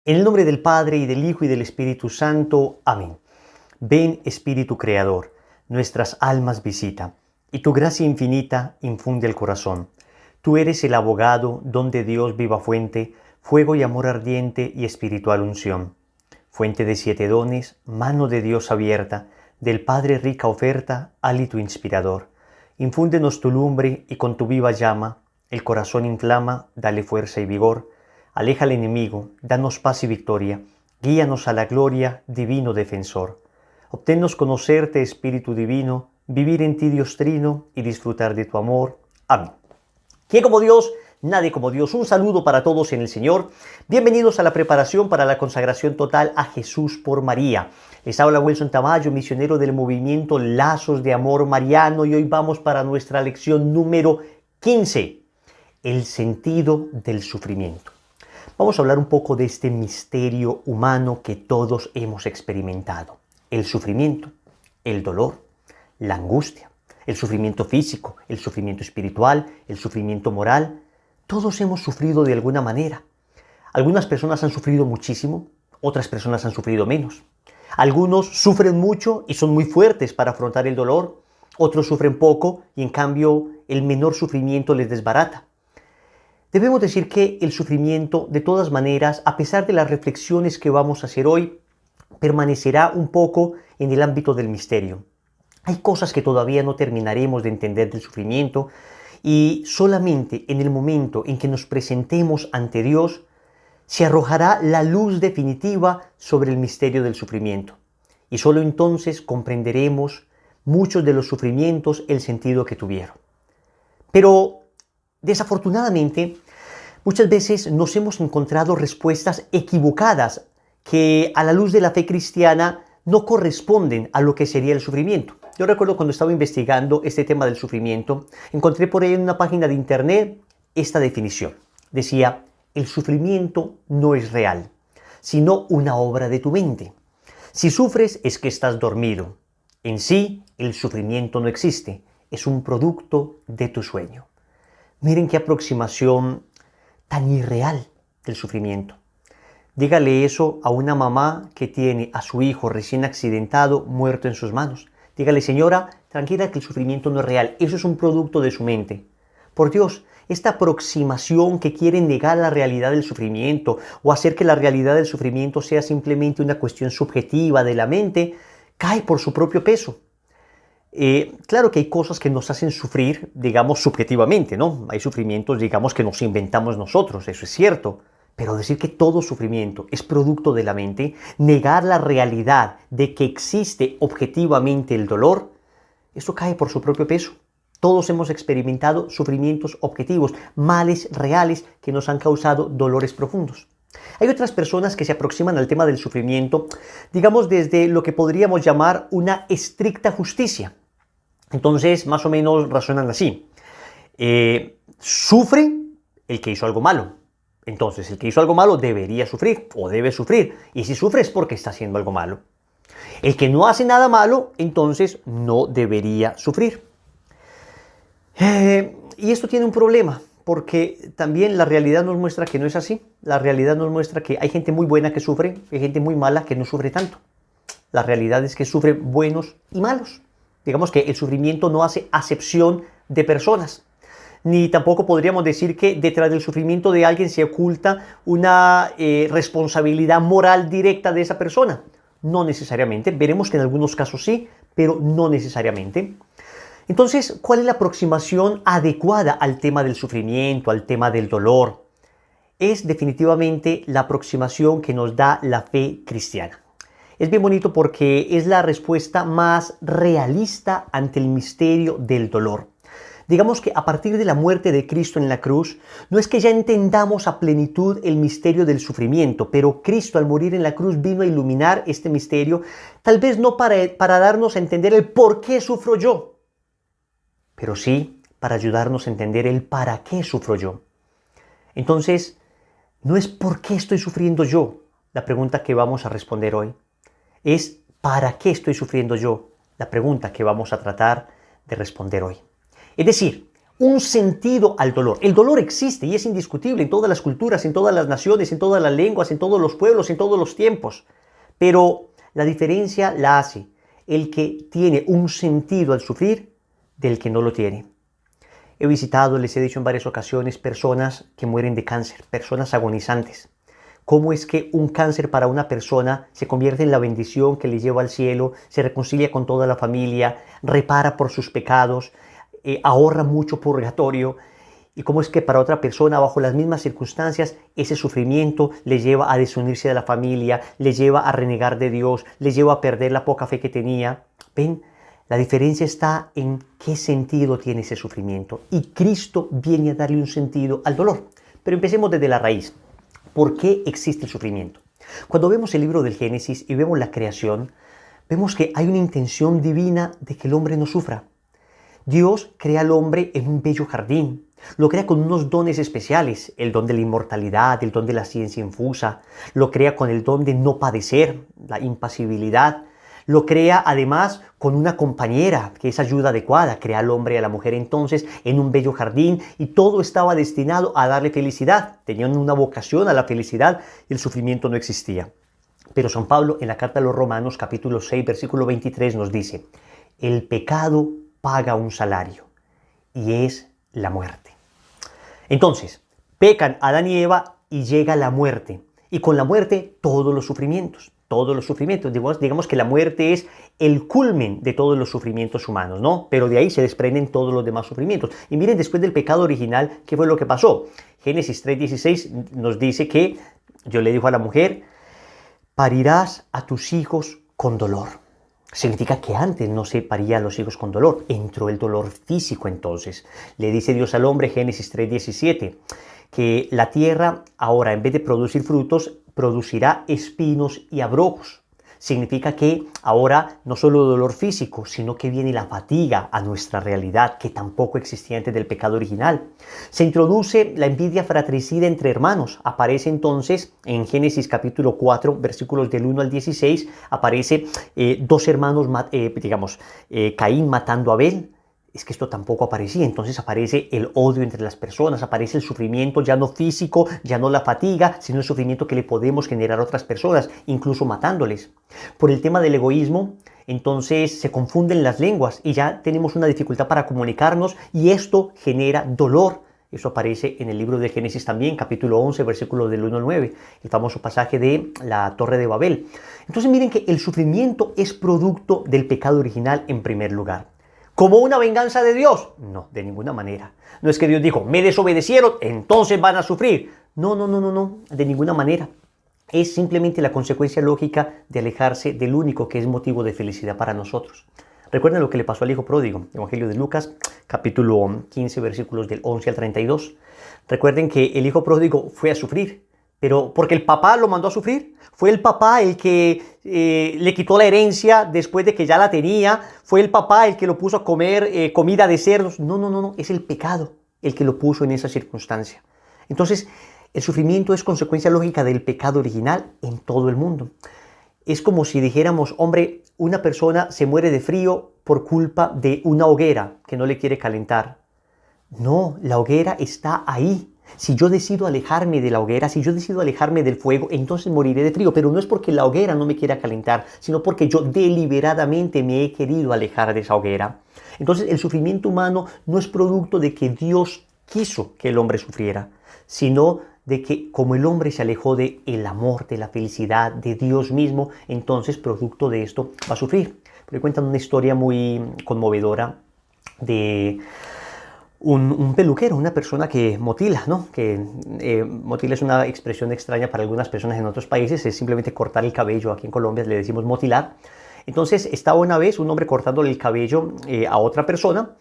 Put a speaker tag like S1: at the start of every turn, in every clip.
S1: En el nombre del Padre, y del Hijo, y del Espíritu Santo. Amén. Ven, Espíritu Creador, nuestras almas visita, y tu gracia infinita infunde el corazón. Tú eres el abogado, don de Dios viva fuente, fuego y amor ardiente y espiritual unción. Fuente de 7 dones, mano de Dios abierta, del Padre rica oferta, hálito inspirador. Infúndenos tu lumbre y con tu viva llama, el corazón inflama, dale fuerza y vigor. Aleja al enemigo, danos paz y victoria, guíanos a la gloria, divino defensor. Obténnos conocerte, Espíritu Divino, vivir en ti, Dios Trino, y disfrutar de tu amor. Amén. ¿Quién como Dios? Nadie como Dios. Un saludo para todos en el Señor. Bienvenidos a la preparación para la consagración total a Jesús por María. Les habla Wilson Tamayo, misionero del movimiento Lazos de Amor Mariano, y hoy vamos para nuestra lección número 15, el sentido del sufrimiento. Vamos a hablar un poco de este misterio humano que todos hemos experimentado. El sufrimiento, el dolor, la angustia, el sufrimiento físico, el sufrimiento espiritual, el sufrimiento moral. Todos hemos sufrido de alguna manera. Algunas personas han sufrido muchísimo, otras personas han sufrido menos. Algunos sufren mucho y son muy fuertes para afrontar el dolor, otros sufren poco y en cambio el menor sufrimiento les desbarata. Debemos decir que el sufrimiento, de todas maneras, a pesar de las reflexiones que vamos a hacer hoy, permanecerá un poco en el ámbito del misterio. Hay cosas que todavía no terminaremos de entender del sufrimiento y solamente en el momento en que nos presentemos ante Dios se arrojará la luz definitiva sobre el misterio del sufrimiento. Y solo entonces comprenderemos muchos de los sufrimientos el sentido que tuvieron. Pero desafortunadamente, muchas veces nos hemos encontrado respuestas equivocadas que a la luz de la fe cristiana no corresponden a lo que sería el sufrimiento. Yo recuerdo cuando estaba investigando este tema del sufrimiento, encontré por ahí en una página de internet esta definición. Decía, el sufrimiento no es real, sino una obra de tu mente. Si sufres es que estás dormido. En sí, el sufrimiento no existe, es un producto de tu sueño. Miren qué aproximación tan irreal del sufrimiento. Dígale eso a una mamá que tiene a su hijo recién accidentado muerto en sus manos. Dígale, señora, tranquila que el sufrimiento no es real, eso es un producto de su mente. Por Dios, esta aproximación que quiere negar la realidad del sufrimiento o hacer que la realidad del sufrimiento sea simplemente una cuestión subjetiva de la mente, cae por su propio peso. Claro que hay cosas que nos hacen sufrir, digamos, subjetivamente, ¿no? Hay sufrimientos, digamos, que nos inventamos nosotros, eso es cierto. Pero decir que todo sufrimiento es producto de la mente, negar la realidad de que existe objetivamente el dolor, eso cae por su propio peso. Todos hemos experimentado sufrimientos objetivos, males reales que nos han causado dolores profundos. Hay otras personas que se aproximan al tema del sufrimiento, digamos, desde lo que podríamos llamar una estricta justicia. Entonces, más o menos razonan así. Sufre el que hizo algo malo. Entonces, el que hizo algo malo debería sufrir o debe sufrir. Y si sufre es porque está haciendo algo malo. El que no hace nada malo, entonces no debería sufrir. Y esto tiene un problema, porque también la realidad nos muestra que no es así. La realidad nos muestra que hay gente muy buena que sufre, hay gente muy mala que no sufre tanto. La realidad es que sufren buenos y malos. Digamos que el sufrimiento no hace acepción de personas. Ni tampoco podríamos decir que detrás del sufrimiento de alguien se oculta una responsabilidad moral directa de esa persona. No necesariamente. Veremos que en algunos casos sí, pero no necesariamente. Entonces, ¿cuál es la aproximación adecuada al tema del sufrimiento, al tema del dolor? Es definitivamente la aproximación que nos da la fe cristiana. Es bien bonito porque es la respuesta más realista ante el misterio del dolor. Digamos que a partir de la muerte de Cristo en la cruz, no es que ya entendamos a plenitud el misterio del sufrimiento, pero Cristo al morir en la cruz vino a iluminar este misterio, tal vez no para darnos a entender el por qué sufro yo, pero sí para ayudarnos a entender el para qué sufro yo. Entonces, no es por qué estoy sufriendo yo la pregunta que vamos a responder hoy. Es ¿para qué estoy sufriendo yo? La pregunta que vamos a tratar de responder hoy. Es decir, un sentido al dolor. El dolor existe y es indiscutible en todas las culturas, en todas las naciones, en todas las lenguas, en todos los pueblos, en todos los tiempos. Pero la diferencia la hace el que tiene un sentido al sufrir del que no lo tiene. He visitado, les he dicho en varias ocasiones, personas que mueren de cáncer, personas agonizantes. ¿Cómo es que un cáncer para una persona se convierte en la bendición que le lleva al cielo, se reconcilia con toda la familia, repara por sus pecados, ahorra mucho purgatorio? Y cómo es que para otra persona, bajo las mismas circunstancias, ese sufrimiento le lleva a desunirse de la familia, le lleva a renegar de Dios, le lleva a perder la poca fe que tenía? ¿Ven? La diferencia está en qué sentido tiene ese sufrimiento. Y Cristo viene a darle un sentido al dolor. Pero empecemos desde la raíz. ¿Por qué existe el sufrimiento? Cuando vemos el libro del Génesis y vemos la creación, vemos que hay una intención divina de que el hombre no sufra. Dios crea al hombre en un bello jardín. Lo crea con unos dones especiales, el don de la inmortalidad, el don de la ciencia infusa. Lo crea con el don de no padecer, la impasibilidad. Lo crea además con una compañera, que es ayuda adecuada. Crea al hombre y a la mujer entonces en un bello jardín y todo estaba destinado a darle felicidad. Tenían una vocación a la felicidad y el sufrimiento no existía. Pero San Pablo en la carta a los Romanos capítulo 6 versículo 23 nos dice: el pecado paga un salario y es la muerte. Entonces, pecan Adán y Eva y llega la muerte. Y con la muerte todos los sufrimientos. Todos los sufrimientos. Digamos que la muerte es el culmen de todos los sufrimientos humanos, ¿no? Pero de ahí se desprenden todos los demás sufrimientos. Y miren, después del pecado original, ¿qué fue lo que pasó? Génesis 3:16 nos dice que Dios le dijo a la mujer: parirás a tus hijos con dolor. Significa que antes no se paría a los hijos con dolor. Entró el dolor físico entonces. Le dice Dios al hombre, Génesis 3:17, que la tierra ahora, en vez de producir frutos, producirá espinos y abrojos. Significa que ahora no solo dolor físico, sino que viene la fatiga a nuestra realidad, que tampoco existía antes del pecado original. Se introduce la envidia fratricida entre hermanos. Aparece entonces en Génesis capítulo 4, versículos del 1 al 16, aparece dos hermanos, Caín matando a Abel. Es que esto tampoco aparecía. Entonces aparece el odio entre las personas, aparece el sufrimiento ya no físico, ya no la fatiga, sino el sufrimiento que le podemos generar a otras personas, incluso matándoles. Por el tema del egoísmo, entonces se confunden las lenguas y ya tenemos una dificultad para comunicarnos y esto genera dolor. Eso aparece en el libro de Génesis también, capítulo 11, versículos del 1 al 9, el famoso pasaje de la Torre de Babel. Entonces miren que el sufrimiento es producto del pecado original en primer lugar. ¿Como una venganza de Dios? No, de ninguna manera. No es que Dios dijo: me desobedecieron, entonces van a sufrir. No, de ninguna manera. Es simplemente la consecuencia lógica de alejarse del único que es motivo de felicidad para nosotros. Recuerden lo que le pasó al hijo pródigo, Evangelio de Lucas, capítulo 15, versículos del 11 al 32. Recuerden que el hijo pródigo fue a sufrir, pero porque el papá lo mandó a sufrir. Fue el papá el que le quitó la herencia después de que ya la tenía. Fue el papá el que lo puso a comer comida de cerdos. No. Es el pecado el que lo puso en esa circunstancia. Entonces, el sufrimiento es consecuencia lógica del pecado original en todo el mundo. Es como si dijéramos: hombre, una persona se muere de frío por culpa de una hoguera que no le quiere calentar. No, la hoguera está ahí. Si yo decido alejarme de la hoguera, si yo decido alejarme del fuego, entonces moriré de frío. Pero no es porque la hoguera no me quiera calentar, sino porque yo deliberadamente me he querido alejar de esa hoguera. Entonces el sufrimiento humano no es producto de que Dios quiso que el hombre sufriera, sino de que como el hombre se alejó del amor, de la felicidad, de Dios mismo, entonces producto de esto va a sufrir. Porque cuentan una historia muy conmovedora de un peluquero, una persona que motila, ¿no? Motila es una expresión extraña para algunas personas en otros países, es simplemente cortar el cabello. Aquí en Colombia le decimos motilar. Entonces estaba una vez un hombre cortándole el cabello a otra persona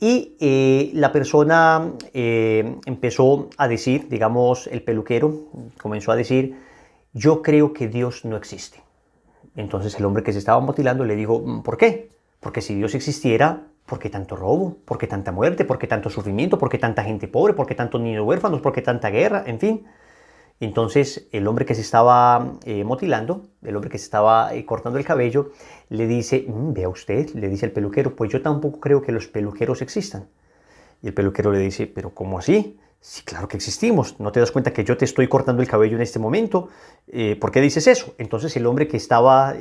S1: y la persona empezó a decir, digamos, el peluquero comenzó a decir: yo creo que Dios no existe. Entonces el hombre que se estaba motilando le dijo: ¿por qué? Porque si Dios existiera, ¿por qué tanto robo? ¿Por qué tanta muerte? ¿Por qué tanto sufrimiento? ¿Por qué tanta gente pobre? ¿Por qué tantos niños huérfanos? ¿Por qué tanta guerra? En fin. Entonces el hombre que se estaba motilando, el hombre que se estaba cortando el cabello, le dice: vea usted, le dice el peluquero: pues yo tampoco creo que los peluqueros existan. Y el peluquero le dice, ¿pero cómo así? Sí, claro que existimos. ¿No te das cuenta que yo te estoy cortando el cabello en este momento? ¿Por qué dices eso? Entonces el hombre que estaba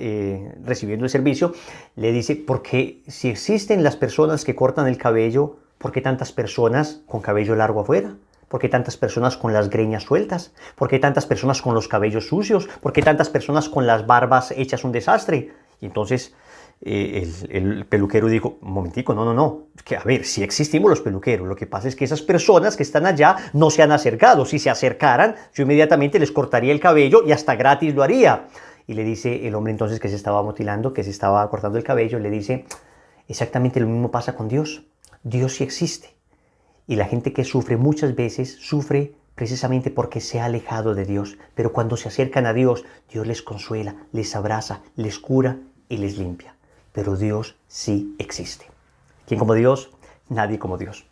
S1: recibiendo el servicio le dice, porque si existen las personas que cortan el cabello, ¿por qué tantas personas con cabello largo afuera? ¿Por qué tantas personas con las greñas sueltas? ¿Por qué tantas personas con los cabellos sucios? ¿Por qué tantas personas con las barbas hechas un desastre? Y entonces el peluquero dijo, un momentico, no, que a ver, sí existimos los peluqueros, lo que pasa es que esas personas que están allá no se han acercado, si se acercaran, yo inmediatamente les cortaría el cabello y hasta gratis lo haría. Y le dice el hombre entonces que se estaba mutilando, que se estaba cortando el cabello, le dice, exactamente lo mismo pasa con Dios, Dios sí existe. Y la gente que sufre muchas veces sufre precisamente porque se ha alejado de Dios, pero cuando se acercan a Dios, Dios les consuela, les abraza, les cura y les limpia. Pero Dios sí existe. ¿Quién como Dios? Nadie como Dios.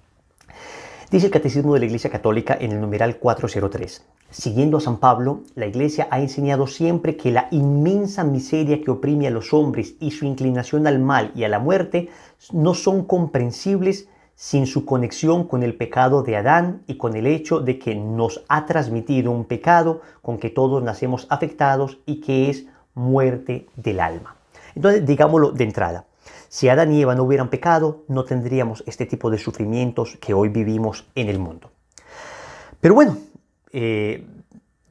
S1: Dice el Catecismo de la Iglesia Católica en el numeral 403. Siguiendo a San Pablo, la Iglesia ha enseñado siempre que la inmensa miseria que oprime a los hombres y su inclinación al mal y a la muerte no son comprensibles sin su conexión con el pecado de Adán y con el hecho de que nos ha transmitido un pecado con que todos nacemos afectados y que es muerte del alma. Entonces, digámoslo de entrada, si Adán y Eva no hubieran pecado, no tendríamos este tipo de sufrimientos que hoy vivimos en el mundo. Pero bueno,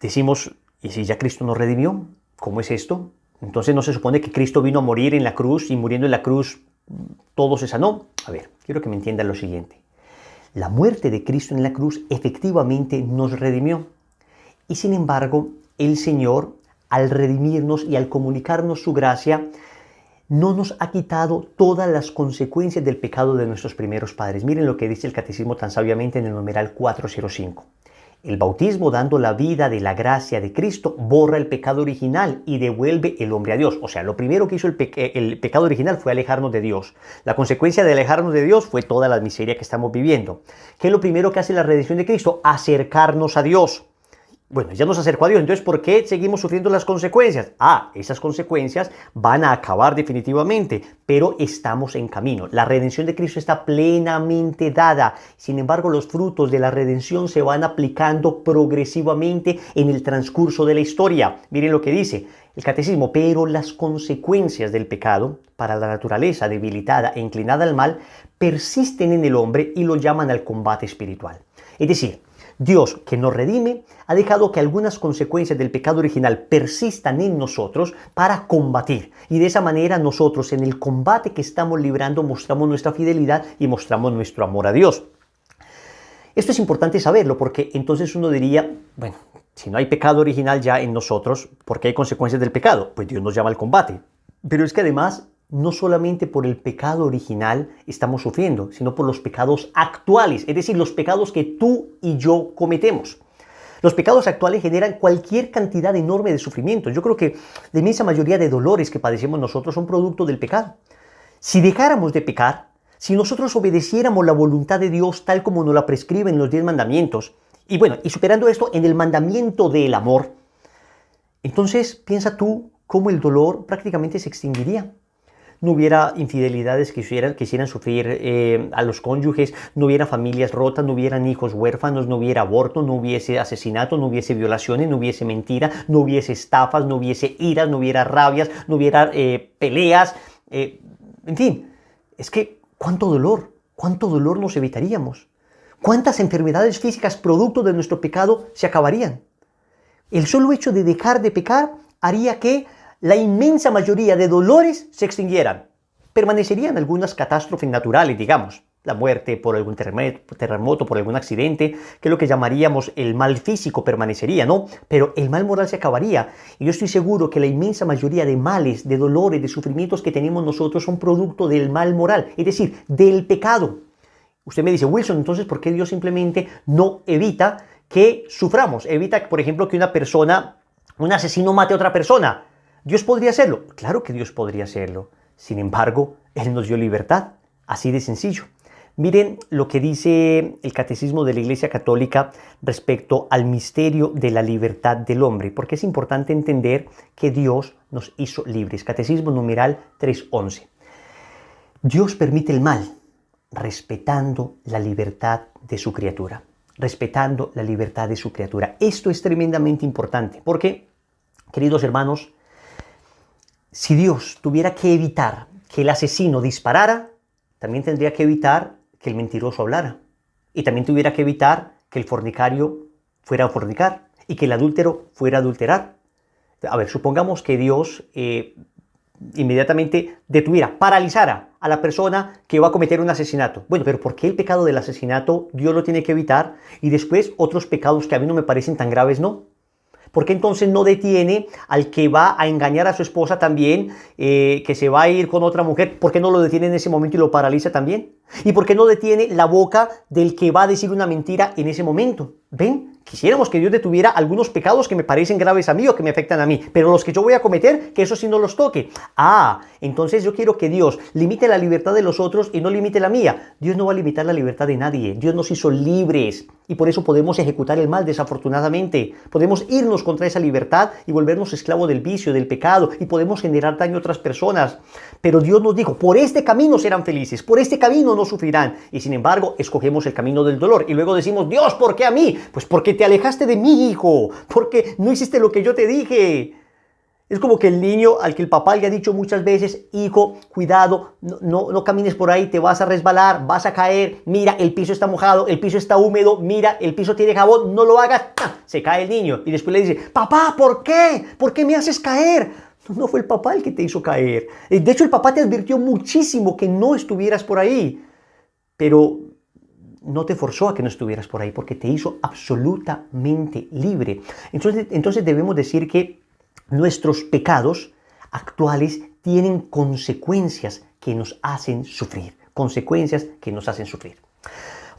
S1: decimos, ¿y si ya Cristo nos redimió? ¿Cómo es esto? Entonces, ¿no se supone que Cristo vino a morir en la cruz y muriendo en la cruz todo se sanó? A ver, quiero que me entiendan lo siguiente. La muerte de Cristo en la cruz efectivamente nos redimió. Y sin embargo, el Señor, al redimirnos y al comunicarnos su gracia, no nos ha quitado todas las consecuencias del pecado de nuestros primeros padres. Miren lo que dice el Catecismo tan sabiamente en el numeral 405. El bautismo, dando la vida de la gracia de Cristo, borra el pecado original y devuelve el hombre a Dios. O sea, lo primero que hizo el pecado original fue alejarnos de Dios. La consecuencia de alejarnos de Dios fue toda la miseria que estamos viviendo. ¿Qué es lo primero que hace la redención de Cristo? Acercarnos a Dios. Bueno, ya nos acercó a Dios, entonces ¿por qué seguimos sufriendo las consecuencias? Esas consecuencias van a acabar definitivamente, pero estamos en camino. La redención de Cristo está plenamente dada. Sin embargo, los frutos de la redención se van aplicando progresivamente en el transcurso de la historia. Miren lo que dice el Catecismo, pero las consecuencias del pecado para la naturaleza debilitada e inclinada al mal persisten en el hombre y lo llaman al combate espiritual. Es decir, Dios, que nos redime, ha dejado que algunas consecuencias del pecado original persistan en nosotros para combatir. Y de esa manera nosotros en el combate que estamos librando mostramos nuestra fidelidad y mostramos nuestro amor a Dios. Esto es importante saberlo porque entonces uno diría, bueno, si no hay pecado original ya en nosotros, ¿por qué hay consecuencias del pecado? Pues Dios nos llama al combate. Pero es que además, no solamente por el pecado original estamos sufriendo, sino por los pecados actuales, es decir, los pecados que tú y yo cometemos. Los pecados actuales generan cualquier cantidad enorme de sufrimiento. Yo creo que la inmensa mayoría de dolores que padecemos nosotros son producto del pecado. Si dejáramos de pecar, si nosotros obedeciéramos la voluntad de Dios tal como nos la prescriben los 10 mandamientos, y bueno, y superando esto en el mandamiento del amor, entonces piensa tú cómo el dolor prácticamente se extinguiría. No hubiera infidelidades que quisieran sufrir a los cónyuges, no hubiera familias rotas, no hubieran hijos huérfanos, no hubiera aborto, no hubiese asesinato, no hubiese violaciones, no hubiese mentira, no hubiese estafas, no hubiese iras, no hubiera rabias, no hubiera peleas. En fin, es que cuánto dolor nos evitaríamos. ¿Cuántas enfermedades físicas producto de nuestro pecado se acabarían? El solo hecho de dejar de pecar haría que la inmensa mayoría de dolores se extinguieran. Permanecerían algunas catástrofes naturales, digamos, la muerte por algún terremoto, por algún accidente, que es lo que llamaríamos el mal físico permanecería, ¿no? Pero el mal moral se acabaría. Y yo estoy seguro que la inmensa mayoría de males, de dolores, de sufrimientos que tenemos nosotros son producto del mal moral, es decir, del pecado. Usted me dice, Wilson, entonces, ¿por qué Dios simplemente no evita que suframos? Evita, por ejemplo, que un asesino mate a otra persona. ¿Dios podría hacerlo? Claro que Dios podría hacerlo. Sin embargo, Él nos dio libertad. Así de sencillo. Miren lo que dice el Catecismo de la Iglesia Católica respecto al misterio de la libertad del hombre, porque es importante entender que Dios nos hizo libres. Catecismo numeral 311. Dios permite el mal respetando la libertad de su criatura. Respetando la libertad de su criatura. Esto es tremendamente importante porque, queridos hermanos, si Dios tuviera que evitar que el asesino disparara, también tendría que evitar que el mentiroso hablara. Y también tuviera que evitar que el fornicario fuera a fornicar y que el adúltero fuera a adulterar. A ver, supongamos que Dios inmediatamente detuviera, paralizara a la persona que va a cometer un asesinato. Bueno, pero ¿por qué el pecado del asesinato Dios lo tiene que evitar y después otros pecados que a mí no me parecen tan graves no? ¿Por qué entonces no detiene al que va a engañar a su esposa también, que se va a ir con otra mujer? ¿Por qué no lo detiene en ese momento y lo paraliza también? ¿Y por qué no detiene la boca del que va a decir una mentira en ese momento? ¿Ven? Quisiéramos que Dios detuviera algunos pecados que me parecen graves a mí o que me afectan a mí, pero los que yo voy a cometer, que eso sí no los toque. Entonces yo quiero que Dios limite la libertad de los otros y no limite la mía. Dios no va a limitar la libertad de nadie. Dios nos hizo libres y por eso podemos ejecutar el mal desafortunadamente. Podemos irnos contra esa libertad y volvernos esclavos del vicio, del pecado y podemos generar daño a otras personas. Pero Dios nos dijo, por este camino serán felices, por este camino no sufrirán. Y sin embargo, escogemos el camino del dolor y luego decimos, Dios, ¿por qué a mí? Pues porque te alejaste de mí, hijo, porque no hiciste lo que yo te dije. Es como que el niño al que el papá le ha dicho muchas veces, hijo, cuidado, no camines por ahí, te vas a resbalar, vas a caer, mira, el piso está mojado, el piso está húmedo, mira, el piso tiene jabón, no lo hagas. Se cae el niño y después le dice, papá, ¿por qué? ¿Por qué me haces caer? No fue el papá el que te hizo caer. De hecho, el papá te advirtió muchísimo que no estuvieras por ahí, pero no te forzó a que no estuvieras por ahí porque te hizo absolutamente libre. Entonces debemos decir que nuestros pecados actuales tienen consecuencias que nos hacen sufrir. Consecuencias que nos hacen sufrir.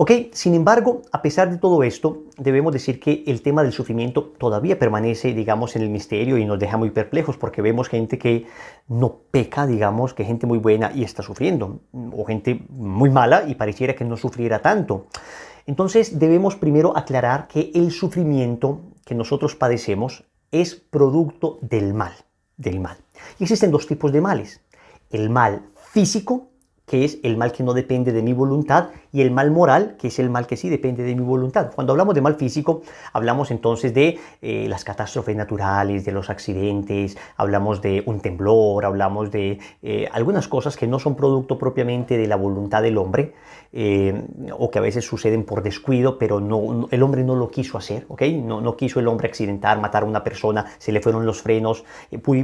S1: Ok, sin embargo, a pesar de todo esto, debemos decir que el tema del sufrimiento todavía permanece, digamos, en el misterio y nos deja muy perplejos porque vemos gente que no peca, digamos, que gente muy buena y está sufriendo, o gente muy mala y pareciera que no sufriera tanto. Entonces debemos primero aclarar que el sufrimiento que nosotros padecemos es producto del mal, Y existen dos tipos de males, el mal físico, que es el mal que no depende de mi voluntad, y el mal moral, que es el mal que sí depende de mi voluntad. Cuando hablamos de mal físico, hablamos entonces de las catástrofes naturales, de los accidentes, hablamos de un temblor, hablamos de algunas cosas que no son producto propiamente de la voluntad del hombre, o que a veces suceden por descuido, pero el hombre no lo quiso hacer, ¿ok? No quiso el hombre accidentar, matar a una persona, se le fueron los frenos,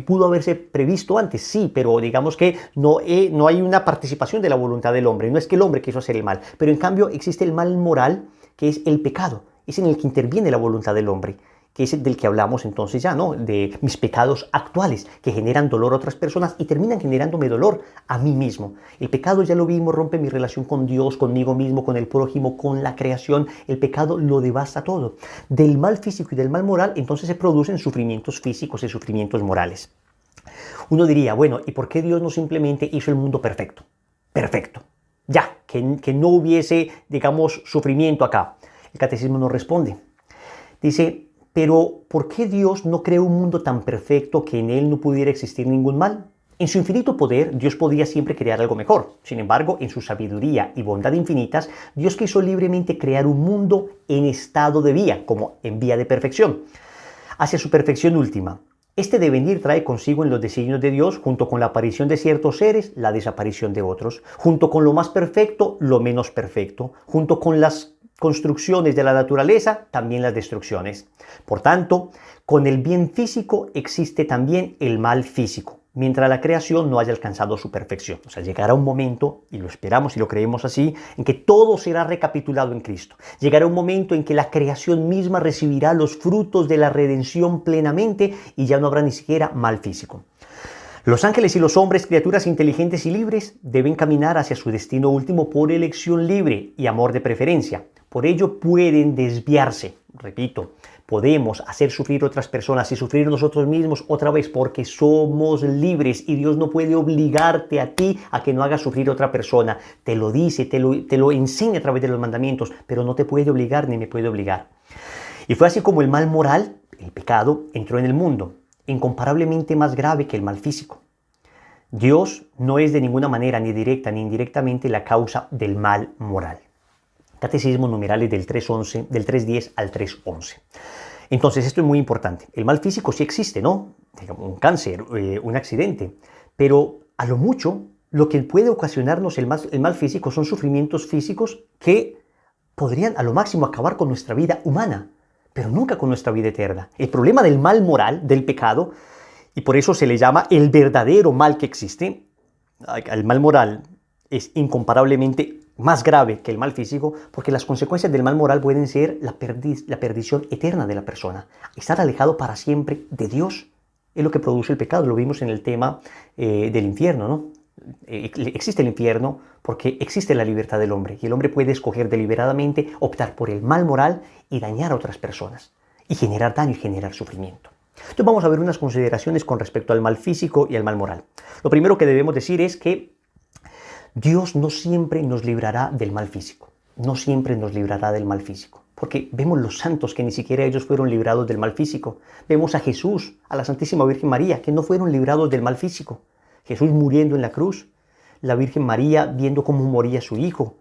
S1: pudo haberse previsto antes, sí, pero digamos que no hay una participación de la voluntad del hombre, no es que el hombre quiso hacer el mal, pero en cambio existe el mal moral, que es el pecado, es en el que interviene la voluntad del hombre, que es del que hablamos entonces ya, ¿no? De mis pecados actuales, que generan dolor a otras personas y terminan generándome dolor a mí mismo. El pecado, ya lo vimos, rompe mi relación con Dios, conmigo mismo, con el prójimo, con la creación. El pecado lo devasta todo. Del mal físico y del mal moral, entonces se producen sufrimientos físicos y sufrimientos morales. Uno diría, bueno, ¿y por qué Dios no simplemente hizo el mundo perfecto? Perfecto. Ya, que no hubiese, digamos, sufrimiento acá. El catecismo nos responde. Dice, pero ¿por qué Dios no creó un mundo tan perfecto que en él no pudiera existir ningún mal? En su infinito poder, Dios podía siempre crear algo mejor. Sin embargo, en su sabiduría y bondad infinitas, Dios quiso libremente crear un mundo en estado de vía, como en vía de perfección, hacia su perfección última. Este devenir trae consigo en los designios de Dios, junto con la aparición de ciertos seres, la desaparición de otros, junto con lo más perfecto, lo menos perfecto, junto con las construcciones de la naturaleza, también las destrucciones. Por tanto, con el bien físico existe también el mal físico, mientras la creación no haya alcanzado su perfección. O sea, llegará un momento, y lo esperamos y lo creemos así, en que todo será recapitulado en Cristo. Llegará un momento en que la creación misma recibirá los frutos de la redención plenamente y ya no habrá ni siquiera mal físico. Los ángeles y los hombres, criaturas inteligentes y libres, deben caminar hacia su destino último por elección libre y amor de preferencia. Por ello pueden desviarse, repito, podemos hacer sufrir a otras personas y sufrir nosotros mismos otra vez porque somos libres y Dios no puede obligarte a ti a que no hagas sufrir a otra persona. Te lo dice, te lo enseña a través de los mandamientos, pero no te puede obligar ni me puede obligar. Y fue así como el mal moral, el pecado, entró en el mundo, incomparablemente más grave que el mal físico. Dios no es de ninguna manera, ni directa ni indirectamente, la causa del mal moral. Catecismo numerales del 3.11, del 3.10 al 3.11. Entonces, esto es muy importante. El mal físico sí existe, ¿no? Digamos, un cáncer, un accidente, pero a lo mucho, lo que puede ocasionarnos el mal físico son sufrimientos físicos que podrían a lo máximo acabar con nuestra vida humana, pero nunca con nuestra vida eterna. El problema del mal moral, del pecado, y por eso se le llama el verdadero mal que existe, el mal moral es incomparablemente más grave que el mal físico, porque las consecuencias del mal moral pueden ser la perdición eterna de la persona, estar alejado para siempre de Dios. Es lo que produce el pecado, lo vimos en el tema del infierno, ¿no? Existe el infierno porque existe la libertad del hombre, y el hombre puede escoger deliberadamente optar por el mal moral y dañar a otras personas, y generar daño y generar sufrimiento. Entonces vamos a ver unas consideraciones con respecto al mal físico y al mal moral. Lo primero que debemos decir es que Dios no siempre nos librará del mal físico, no siempre nos librará del mal físico, porque vemos los santos que ni siquiera ellos fueron librados del mal físico. Vemos a Jesús, a la Santísima Virgen María, que no fueron librados del mal físico. Jesús muriendo en la cruz, la Virgen María viendo cómo moría su hijo,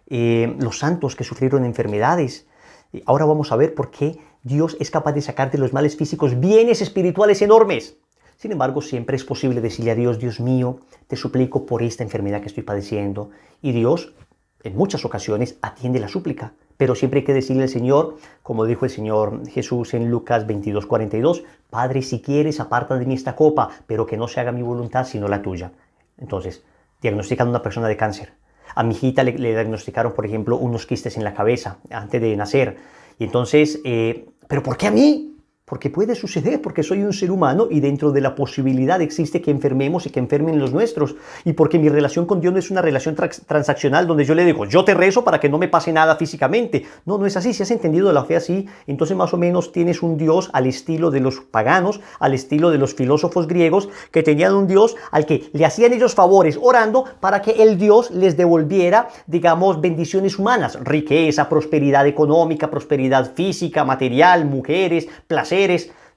S1: los santos que sufrieron enfermedades. Ahora vamos a ver por qué Dios es capaz de sacar de los males físicos bienes espirituales enormes. Sin embargo, siempre es posible decirle a Dios: Dios mío, te suplico por esta enfermedad que estoy padeciendo. Y Dios, en muchas ocasiones, atiende la súplica. Pero siempre hay que decirle al Señor, como dijo el Señor Jesús en Lucas 22:42, Padre, si quieres, aparta de mí esta copa, pero que no se haga mi voluntad sino la tuya. Entonces, diagnostican a una persona de cáncer. A mi hijita le diagnosticaron, por ejemplo, unos quistes en la cabeza antes de nacer. Y entonces, ¿pero por qué a mí? Porque puede suceder, porque soy un ser humano y dentro de la posibilidad existe que enfermemos y que enfermen los nuestros. Y porque mi relación con Dios no es una relación transaccional donde yo le digo, yo te rezo para que no me pase nada físicamente. No, no es así. Si has entendido la fe así, entonces más o menos tienes un Dios al estilo de los paganos, al estilo de los filósofos griegos, que tenían un Dios al que le hacían ellos favores orando para que el Dios les devolviera, digamos, bendiciones humanas, riqueza, prosperidad económica, prosperidad física, material, mujeres, placer.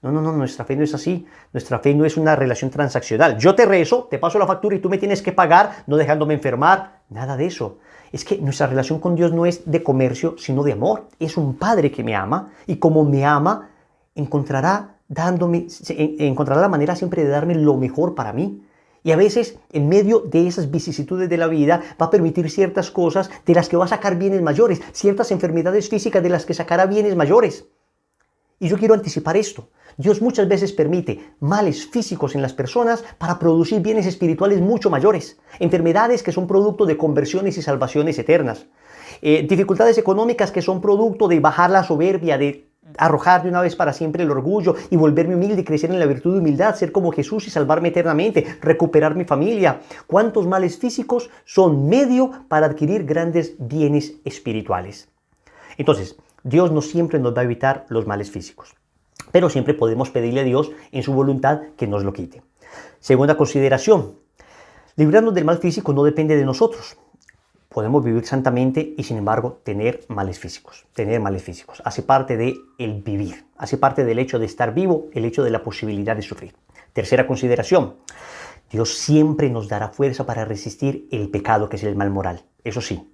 S1: No, nuestra fe no es así. Nuestra fe no es una relación transaccional. Yo te rezo, te paso la factura y tú me tienes que pagar, no dejándome enfermar. Nada de eso. Es que nuestra relación con Dios no es de comercio, sino de amor. Es un Padre que me ama y como me ama, encontrará la manera siempre de darme lo mejor para mí. Y a veces, en medio de esas vicisitudes de la vida, va a permitir ciertas cosas de las que va a sacar bienes mayores, ciertas enfermedades físicas de las que sacará bienes mayores. Y yo quiero anticipar esto. Dios muchas veces permite males físicos en las personas para producir bienes espirituales mucho mayores. Enfermedades que son producto de conversiones y salvaciones eternas. Dificultades económicas que son producto de bajar la soberbia, de arrojar de una vez para siempre el orgullo y volverme humilde y crecer en la virtud de humildad, ser como Jesús y salvarme eternamente, recuperar mi familia. ¿Cuántos males físicos son medio para adquirir grandes bienes espirituales? Entonces, Dios no siempre nos va a evitar los males físicos, pero siempre podemos pedirle a Dios en su voluntad que nos lo quite. Segunda consideración, librarnos del mal físico no depende de nosotros. Podemos vivir santamente y sin embargo tener males físicos. Hace parte del vivir, hace parte del hecho de estar vivo, el hecho de la posibilidad de sufrir. Tercera consideración, Dios siempre nos dará fuerza para resistir el pecado que es el mal moral. Eso sí.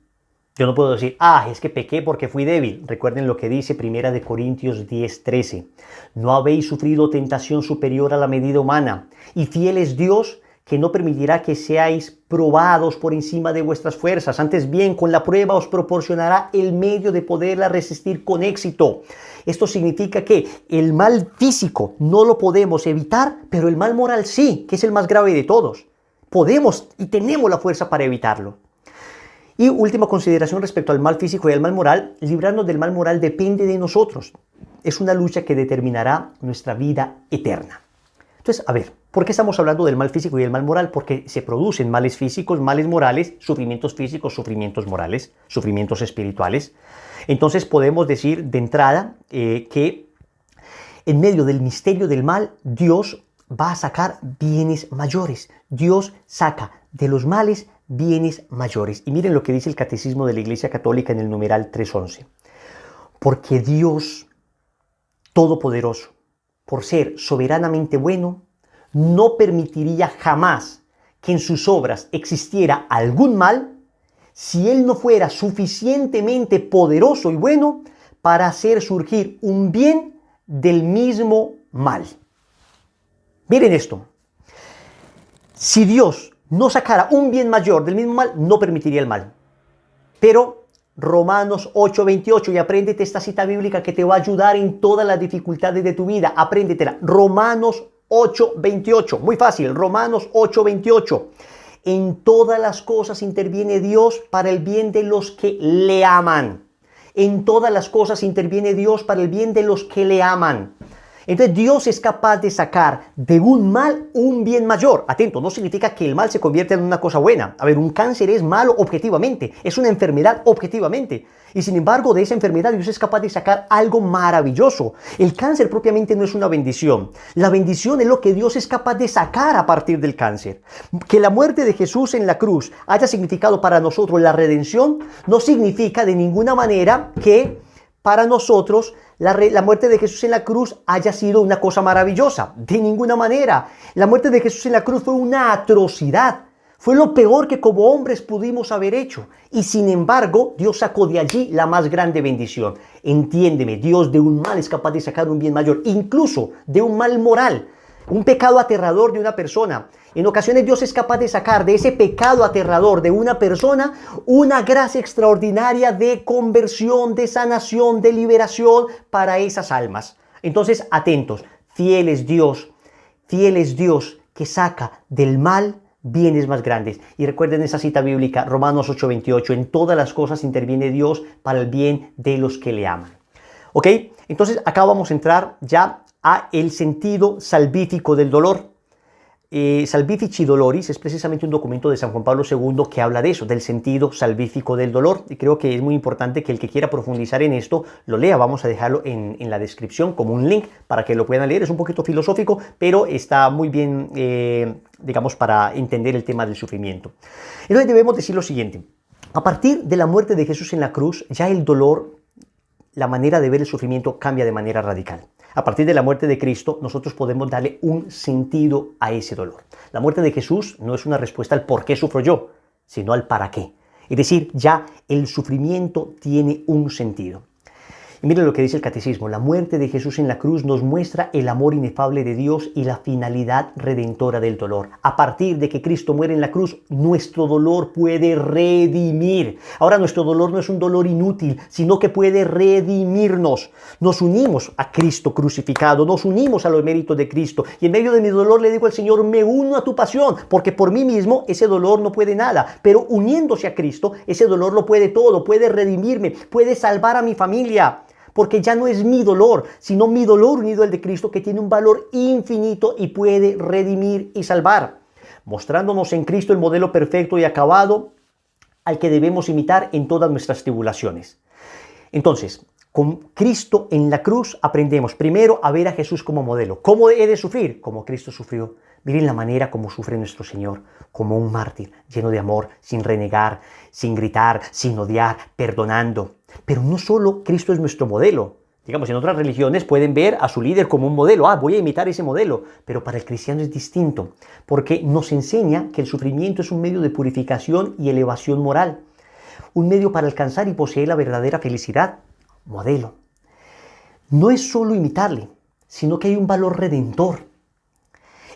S1: Yo no puedo decir, es que pequé porque fui débil. Recuerden lo que dice 1 Corintios 10:13. No habéis sufrido tentación superior a la medida humana. Y fiel es Dios, que no permitirá que seáis probados por encima de vuestras fuerzas. Antes bien, con la prueba os proporcionará el medio de poderla resistir con éxito. Esto significa que el mal físico no lo podemos evitar, pero el mal moral sí, que es el más grave de todos. Podemos y tenemos la fuerza para evitarlo. Y última consideración respecto al mal físico y al mal moral, librarnos del mal moral depende de nosotros. Es una lucha que determinará nuestra vida eterna. Entonces, a ver, ¿por qué estamos hablando del mal físico y el mal moral? Porque se producen males físicos, males morales, sufrimientos físicos, sufrimientos morales, sufrimientos espirituales. Entonces podemos decir de entrada que en medio del misterio del mal, Dios va a sacar bienes mayores. Dios saca de los males bienes mayores. Y miren lo que dice el Catecismo de la Iglesia Católica en el numeral 3.11. Porque Dios Todopoderoso, por ser soberanamente bueno, no permitiría jamás que en sus obras existiera algún mal, si Él no fuera suficientemente poderoso y bueno para hacer surgir un bien del mismo mal. Miren esto. Si Dios no sacara un bien mayor del mismo mal, no permitiría el mal. Pero Romanos 8:28, y apréndete esta cita bíblica que te va a ayudar en todas las dificultades de tu vida. Apréndetela. Romanos 8:28. Muy fácil. Romanos 8:28. En todas las cosas interviene Dios para el bien de los que le aman. En todas las cosas interviene Dios para el bien de los que le aman. Entonces Dios es capaz de sacar de un mal un bien mayor. Atento, no significa que el mal se convierta en una cosa buena. A ver, un cáncer es malo objetivamente, es una enfermedad objetivamente. Y sin embargo, de esa enfermedad Dios es capaz de sacar algo maravilloso. El cáncer propiamente no es una bendición. La bendición es lo que Dios es capaz de sacar a partir del cáncer. Que la muerte de Jesús en la cruz haya significado para nosotros la redención, no significa de ninguna manera que para nosotros la muerte de Jesús en la cruz haya sido una cosa maravillosa. De ninguna manera. La muerte de Jesús en la cruz fue una atrocidad. Fue lo peor que como hombres pudimos haber hecho. Y sin embargo, Dios sacó de allí la más grande bendición. Entiéndeme, Dios de un mal es capaz de sacar un bien mayor, incluso de un mal moral, un pecado aterrador de una persona. En ocasiones Dios es capaz de sacar de ese pecado aterrador de una persona una gracia extraordinaria de conversión, de sanación, de liberación para esas almas. Entonces, atentos, fiel es Dios que saca del mal bienes más grandes. Y recuerden esa cita bíblica, Romanos 8:28, en todas las cosas interviene Dios para el bien de los que le aman. ¿Ok? Entonces, acá vamos a entrar ya a el sentido salvífico del dolor. Salvifici Doloris es precisamente un documento de San Juan Pablo II que habla de eso, del sentido salvífico del dolor, y creo que es muy importante que el que quiera profundizar en esto lo lea. Vamos a dejarlo en la descripción como un link para que lo puedan leer. Es un poquito filosófico, pero está muy bien, digamos, para entender el tema del sufrimiento. Entonces debemos decir lo siguiente: a partir de la muerte de Jesús en la cruz, ya el dolor, la manera de ver el sufrimiento cambia de manera radical. A partir de la muerte de Cristo, nosotros podemos darle un sentido a ese dolor. La muerte de Jesús no es una respuesta al por qué sufro yo, sino al para qué. Es decir, ya el sufrimiento tiene un sentido. Y miren lo que dice el Catecismo: la muerte de Jesús en la cruz nos muestra el amor inefable de Dios y la finalidad redentora del dolor. A partir de que Cristo muere en la cruz, nuestro dolor puede redimir. Ahora, nuestro dolor no es un dolor inútil, sino que puede redimirnos. Nos unimos a Cristo crucificado, nos unimos a los méritos de Cristo. Y en medio de mi dolor le digo al Señor: me uno a tu pasión, porque por mí mismo ese dolor no puede nada. Pero uniéndose a Cristo, ese dolor lo puede todo, puede redimirme, puede salvar a mi familia. Porque ya no es mi dolor, sino mi dolor unido al de Cristo, que tiene un valor infinito y puede redimir y salvar, mostrándonos en Cristo el modelo perfecto y acabado al que debemos imitar en todas nuestras tribulaciones. Entonces, con Cristo en la cruz aprendemos primero a ver a Jesús como modelo. ¿Cómo he de sufrir? Como Cristo sufrió. Miren la manera como sufre nuestro Señor, como un mártir, lleno de amor, sin renegar, sin gritar, sin odiar, perdonando. Pero no solo Cristo es nuestro modelo. Digamos, en otras religiones pueden ver a su líder como un modelo. Voy a imitar ese modelo. Pero para el cristiano es distinto, porque nos enseña que el sufrimiento es un medio de purificación y elevación moral. Un medio para alcanzar y poseer la verdadera felicidad. Modelo. No es solo imitarle, sino que hay un valor redentor.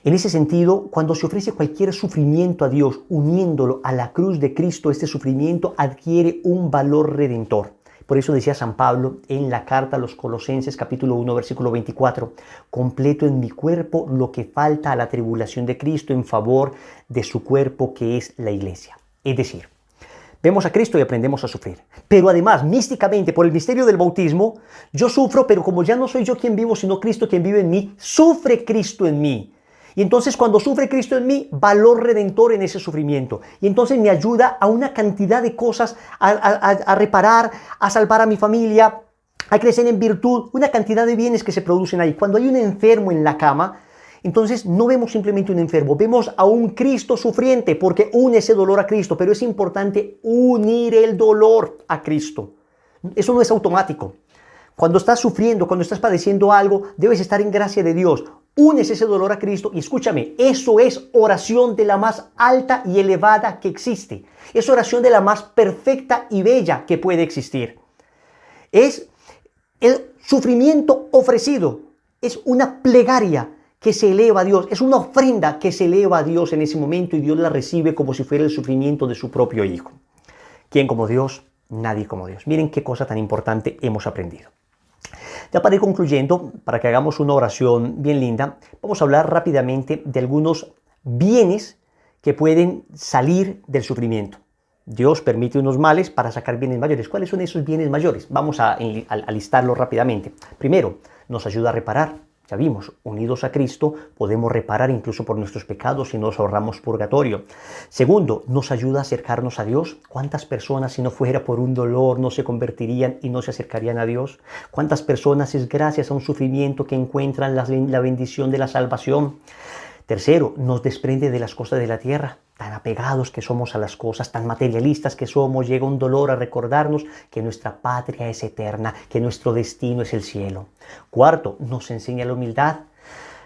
S1: En ese sentido, cuando se ofrece cualquier sufrimiento a Dios, uniéndolo a la cruz de Cristo, este sufrimiento adquiere un valor redentor. Por eso decía San Pablo en la carta a los Colosenses, capítulo 1, versículo 24, completo en mi cuerpo lo que falta a la tribulación de Cristo en favor de su cuerpo, que es la iglesia. Es decir, vemos a Cristo y aprendemos a sufrir. Pero además, místicamente, por el misterio del bautismo, yo sufro, pero como ya no soy yo quien vivo, sino Cristo quien vive en mí, sufre Cristo en mí. Y entonces cuando sufre Cristo en mí, valor redentor en ese sufrimiento. Y entonces me ayuda a una cantidad de cosas, a reparar, a salvar a mi familia, a crecer en virtud, una cantidad de bienes que se producen ahí. Cuando hay un enfermo en la cama, entonces no vemos simplemente un enfermo, vemos a un Cristo sufriente, porque une ese dolor a Cristo. Pero es importante unir el dolor a Cristo. Eso no es automático. Cuando estás sufriendo, cuando estás padeciendo algo, debes estar en gracia de Dios. unes ese dolor a Cristo y escúchame, eso es oración de la más alta y elevada que existe. Es oración de la más perfecta y bella que puede existir. Es el sufrimiento ofrecido, es una plegaria que se eleva a Dios, es una ofrenda que se eleva a Dios en ese momento y Dios la recibe como si fuera el sufrimiento de su propio Hijo. ¿Quién como Dios? Nadie como Dios. Miren qué cosa tan importante hemos aprendido. Ya para ir concluyendo, para que hagamos una oración bien linda, vamos a hablar rápidamente de algunos bienes que pueden salir del sufrimiento. Dios permite unos males para sacar bienes mayores. ¿Cuáles son esos bienes mayores? Vamos a listarlos rápidamente. Primero, nos ayuda a reparar. Ya vimos, unidos a Cristo podemos reparar incluso por nuestros pecados y nos ahorramos purgatorio. Segundo, nos ayuda a acercarnos a Dios. ¿Cuántas personas, si no fuera por un dolor, no se convertirían y no se acercarían a Dios? ¿Cuántas personas es gracias a un sufrimiento que encuentran la bendición de la salvación? Tercero, nos desprende de las cosas de la tierra. Tan apegados que somos a las cosas, tan materialistas que somos, llega un dolor a recordarnos que nuestra patria es eterna, que nuestro destino es el cielo. Cuarto, nos enseña la humildad.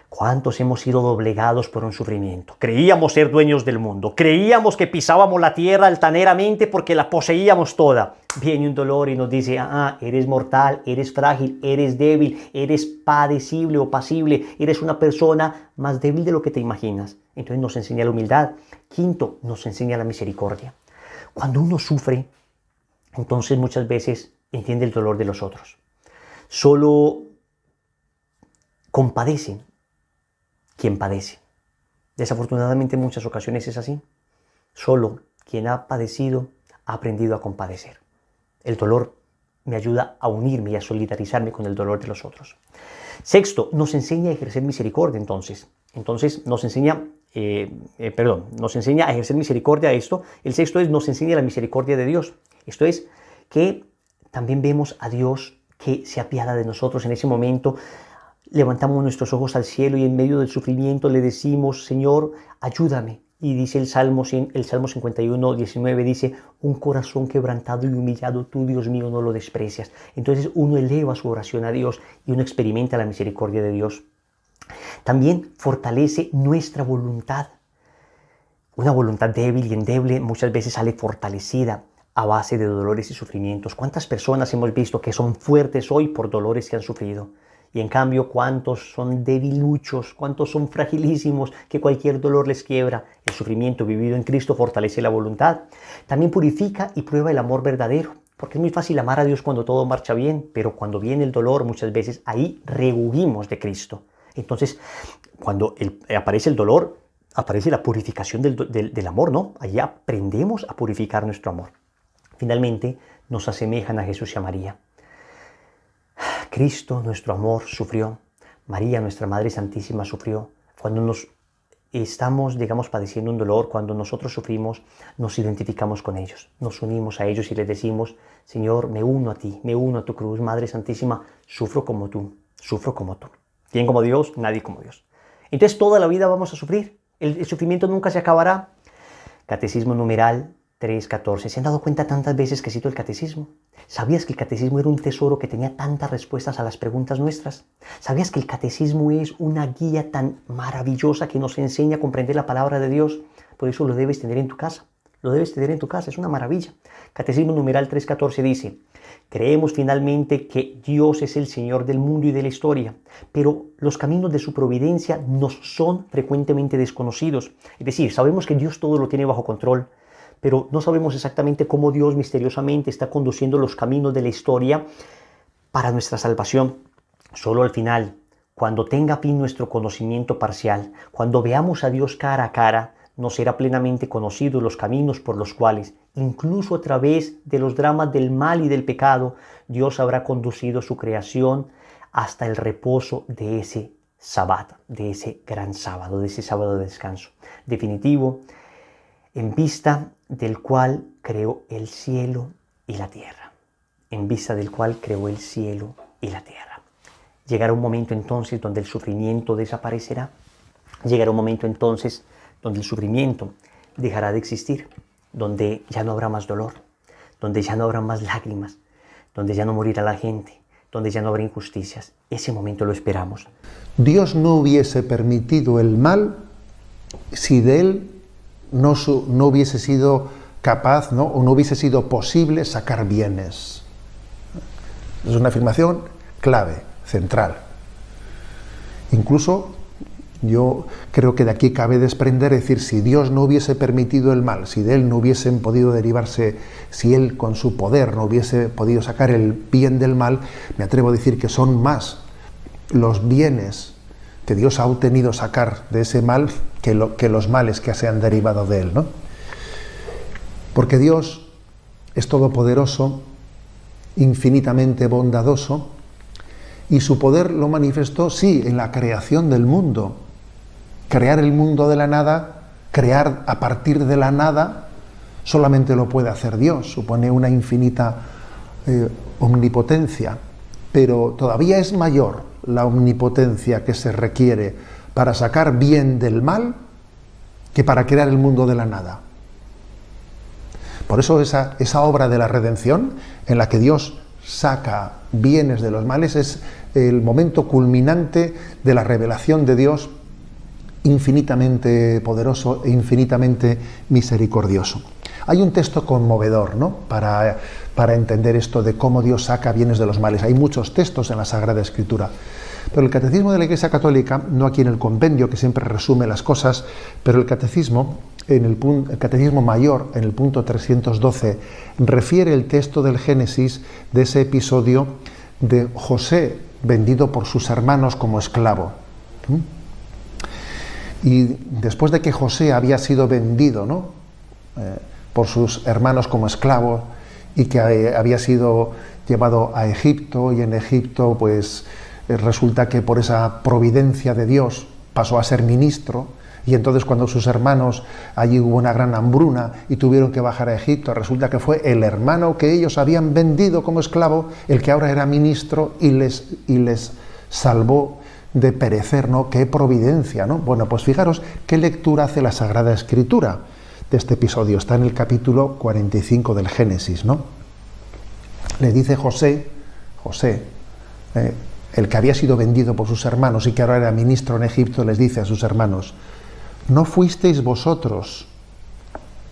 S1: ¿Cuántos hemos sido doblegados por un sufrimiento? Creíamos ser dueños del mundo, creíamos que pisábamos la tierra altaneramente porque la poseíamos toda. Viene un dolor y nos dice, eres mortal, eres frágil, eres débil, eres padecible o pasible, eres una persona más débil de lo que te imaginas. Entonces nos enseña la humildad. Quinto, nos enseña la misericordia. Cuando uno sufre, entonces muchas veces entiende el dolor de los otros. Solo compadecen quien padece. Desafortunadamente en muchas ocasiones es así. Solo quien ha padecido ha aprendido a compadecer. El dolor me ayuda a unirme y a solidarizarme con el dolor de los otros. Sexto, nos enseña a ejercer misericordia entonces. Nos enseña a ejercer misericordia esto. El sexto es, nos enseña la misericordia de Dios. Esto es que también vemos a Dios que se apiada de nosotros en ese momento. Levantamos nuestros ojos al cielo y en medio del sufrimiento le decimos, Señor, ayúdame. Y dice el Salmo 51, 19, dice, un corazón quebrantado y humillado, tú, Dios mío, no lo desprecias. Entonces uno eleva su oración a Dios y uno experimenta la misericordia de Dios. También fortalece nuestra voluntad. Una voluntad débil y endeble muchas veces sale fortalecida a base de dolores y sufrimientos. ¿Cuántas personas hemos visto que son fuertes hoy por dolores que han sufrido? Y en cambio, ¿cuántos son debiluchos? ¿Cuántos son fragilísimos que cualquier dolor les quiebra? El sufrimiento vivido en Cristo fortalece la voluntad. También purifica y prueba el amor verdadero. Porque es muy fácil amar a Dios cuando todo marcha bien, pero cuando viene el dolor, muchas veces ahí rehuimos de Cristo. Entonces, cuando aparece el dolor, aparece la purificación del amor, ¿no? Allí aprendemos a purificar nuestro amor. Finalmente, nos asemejan a Jesús y a María. Cristo, nuestro amor, sufrió. María, nuestra Madre Santísima, sufrió. Cuando nos estamos, padeciendo un dolor, cuando nosotros sufrimos, nos identificamos con ellos. Nos unimos a ellos y les decimos, Señor, me uno a ti, me uno a tu cruz, Madre Santísima, sufro como tú, sufro como tú. ¿Quién como Dios? Nadie como Dios. Entonces toda la vida vamos a sufrir. El sufrimiento nunca se acabará. Catecismo numeral 3.14. ¿Se han dado cuenta tantas veces que cito el catecismo? ¿Sabías que el catecismo era un tesoro que tenía tantas respuestas a las preguntas nuestras? ¿Sabías que el catecismo es una guía tan maravillosa que nos enseña a comprender la palabra de Dios? Por eso lo debes tener en tu casa. Lo debes tener en tu casa, es una maravilla. Catecismo numeral 3.14 dice, creemos finalmente que Dios es el Señor del mundo y de la historia, pero los caminos de su providencia nos son frecuentemente desconocidos. Es decir, sabemos que Dios todo lo tiene bajo control, pero no sabemos exactamente cómo Dios misteriosamente está conduciendo los caminos de la historia para nuestra salvación. Solo al final, cuando tenga fin nuestro conocimiento parcial, cuando veamos a Dios cara a cara, nos será plenamente conocidos los caminos por los cuales, incluso a través de los dramas del mal y del pecado, Dios habrá conducido su creación hasta el reposo de ese sábado, de ese gran sábado, de ese sábado de descanso definitivo, en vista del cual creó el cielo y la tierra. En vista del cual creó el cielo y la tierra. Llegará un momento entonces donde el sufrimiento desaparecerá. Llegará un momento entonces donde el sufrimiento dejará de existir, donde ya no habrá más dolor, donde ya no habrá más lágrimas, donde ya no morirá la gente, donde ya no habrá injusticias. Ese momento lo esperamos.
S2: Dios no hubiese permitido el mal si de él no hubiese sido capaz, ¿no? O no hubiese sido posible sacar bienes. Es una afirmación clave, central. Incluso yo creo que de aquí cabe desprender, es decir, si Dios no hubiese permitido el mal, si de él no hubiesen podido derivarse, si él con su poder no hubiese podido sacar el bien del mal, me atrevo a decir que son más los bienes que Dios ha obtenido sacar de ese mal que los males que se han derivado de él, ¿no? Porque Dios es todopoderoso, infinitamente bondadoso, y su poder lo manifestó, sí, en la creación del mundo. Crear el mundo de la nada, crear a partir de la nada, solamente lo puede hacer Dios, supone una infinita omnipotencia, pero todavía es mayor la omnipotencia que se requiere para sacar bien del mal que para crear el mundo de la nada. Por eso esa obra de la redención, en la que Dios saca bienes de los males, es el momento culminante de la revelación de Dios infinitamente poderoso e infinitamente misericordioso. Hay un texto conmovedor, ¿no?, para entender esto de cómo Dios saca bienes de los males. Hay muchos textos en la Sagrada Escritura, pero el Catecismo de la Iglesia Católica, no aquí en el compendio, que siempre resume las cosas, pero el Catecismo, el Catecismo Mayor, en el punto 312, refiere el texto del Génesis de ese episodio de José vendido por sus hermanos como esclavo. Y después de que José había sido vendido, ¿no?, por sus hermanos como esclavo, y que había sido llevado a Egipto, y en Egipto pues resulta que por esa providencia de Dios pasó a ser ministro, y entonces cuando sus hermanos, allí hubo una gran hambruna y tuvieron que bajar a Egipto, resulta que fue el hermano que ellos habían vendido como esclavo el que ahora era ministro y les salvó de perecer, ¿no? ¡Qué providencia!, ¿no? Bueno, pues fijaros qué lectura hace la Sagrada Escritura de este episodio. Está en el capítulo 45 del Génesis, ¿no? Le dice José, el que había sido vendido por sus hermanos y que ahora era ministro en Egipto, les dice a sus hermanos: no fuisteis vosotros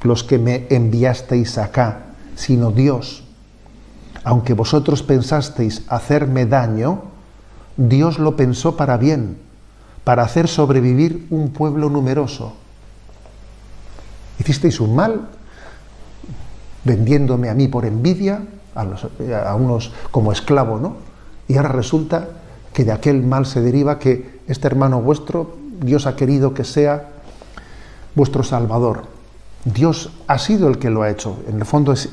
S2: los que me enviasteis acá, sino Dios. Aunque vosotros pensasteis hacerme daño, Dios lo pensó para bien, para hacer sobrevivir un pueblo numeroso. Hicisteis un mal, vendiéndome a mí por envidia, a unos como esclavo, ¿no? Y ahora resulta que de aquel mal se deriva que este hermano vuestro, Dios ha querido que sea vuestro Salvador. Dios ha sido el que lo ha hecho. En el fondo es